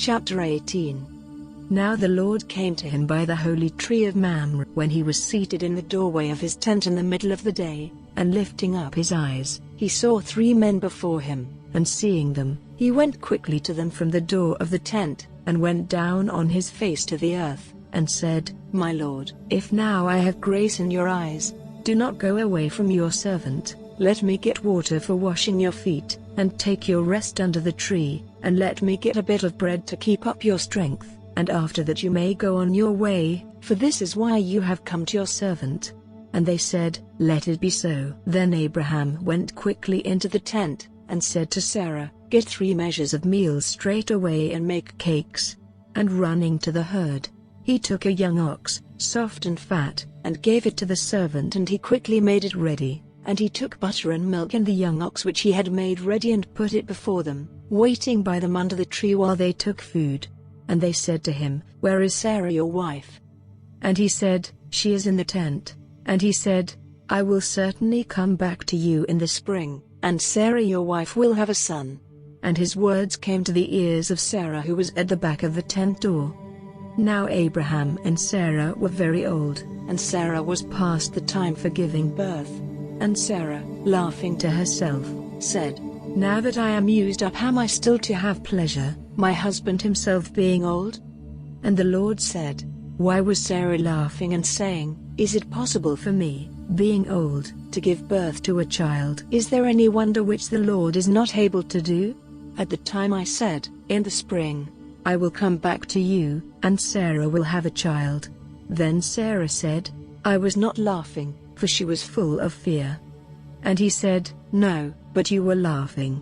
Chapter 18. Now the Lord came to him by the holy tree of Mamre when he was seated in the doorway of his tent in the middle of the day, and lifting up his eyes, he saw 3 men before him, and seeing them, he went quickly to them from the door of the tent, and went down on his face to the earth, and said, My Lord, if now I have grace in your eyes, do not go away from your servant. Let me get water for washing your feet, and take your rest under the tree, and let me get a bit of bread to keep up your strength, and after that you may go on your way, for this is why you have come to your servant. And they said, Let it be so. Then Abraham went quickly into the tent, and said to Sarah, Get 3 measures of meal straight away and make cakes. And running to the herd, he took a young ox, soft and fat, and gave it to the servant, and he quickly made it ready. And he took butter and milk and the young ox which he had made ready and put it before them, waiting by them under the tree while they took food. And they said to him, Where is Sarah your wife? And he said, She is in the tent. And he said, I will certainly come back to you in the spring, and Sarah your wife will have a son. And his words came to the ears of Sarah who was at the back of the tent door. Now Abraham and Sarah were very old, and Sarah was past the time for giving birth. And Sarah, laughing to herself, said, Now that I am used up, am I still to have pleasure, my husband himself being old? And the Lord said, Why was Sarah laughing and saying, Is it possible for me, being old, to give birth to a child? Is there any wonder which the Lord is not able to do? At the time I said, In the spring, I will come back to you, and Sarah will have a child. Then Sarah said, I was not laughing, for she was full of fear. And he said, No, but you were laughing.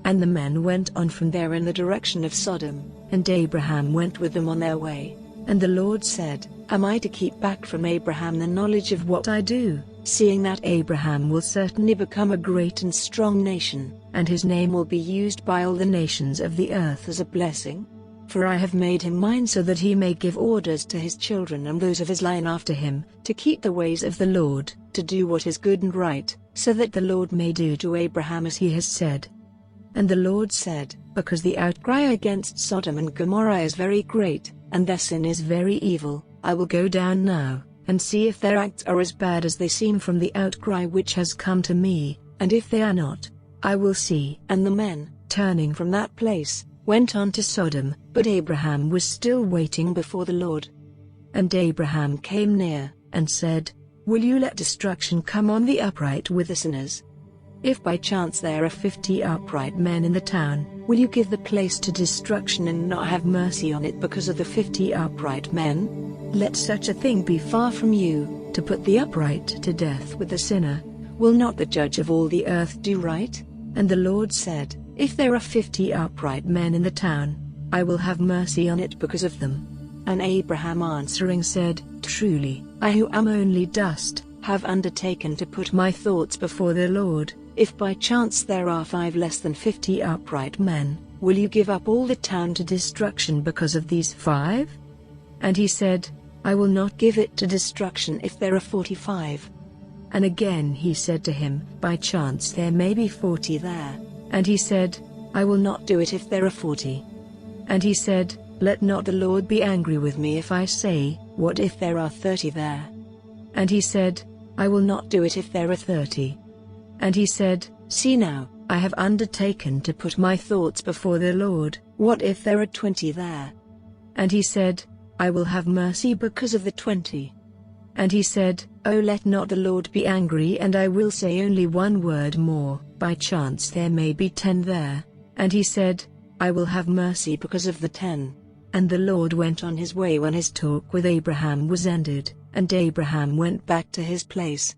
And the men went on from there in the direction of Sodom, and Abraham went with them on their way. And the Lord said, Am I to keep back from Abraham the knowledge of what I do, seeing that Abraham will certainly become a great and strong nation, and his name will be used by all the nations of the earth as a blessing? For I have made him mine so that he may give orders to his children and those of his line after him, to keep the ways of the Lord, to do what is good and right, so that the Lord may do to Abraham as he has said. And the Lord said, Because the outcry against Sodom and Gomorrah is very great, and their sin is very evil, I will go down now, and see if their acts are as bad as they seem from the outcry which has come to me, and if they are not, I will see. And the men, turning from that place, went on to Sodom, but Abraham was still waiting before the Lord. And Abraham came near, and said, Will you let destruction come on the upright with the sinners? If by chance there are 50 upright men in the town, will you give the place to destruction and not have mercy on it because of the 50 upright men? Let such a thing be far from you, to put the upright to death with the sinner. Will not the judge of all the earth do right? And the Lord said, If there are 50 upright men in the town, I will have mercy on it because of them. And Abraham answering said, Truly, I who am only dust, have undertaken to put my thoughts before the Lord. If by chance there are 5 less than 50 upright men, will you give up all the town to destruction because of these 5? And he said, I will not give it to destruction if there are 45. And again he said to him, By chance there may be 40 there. And he said, I will not do it if there are 40. And he said, Let not the Lord be angry with me if I say, What if there are 30 there? And he said, I will not do it if there are 30. And he said, See now, I have undertaken to put my thoughts before the Lord, what if there are 20 there? And he said, I will have mercy because of the 20. And he said, Oh, let not the Lord be angry, and I will say only one word more, by chance there may be 10 there. And he said, I will have mercy because of the 10. And the Lord went on his way when his talk with Abraham was ended, and Abraham went back to his place.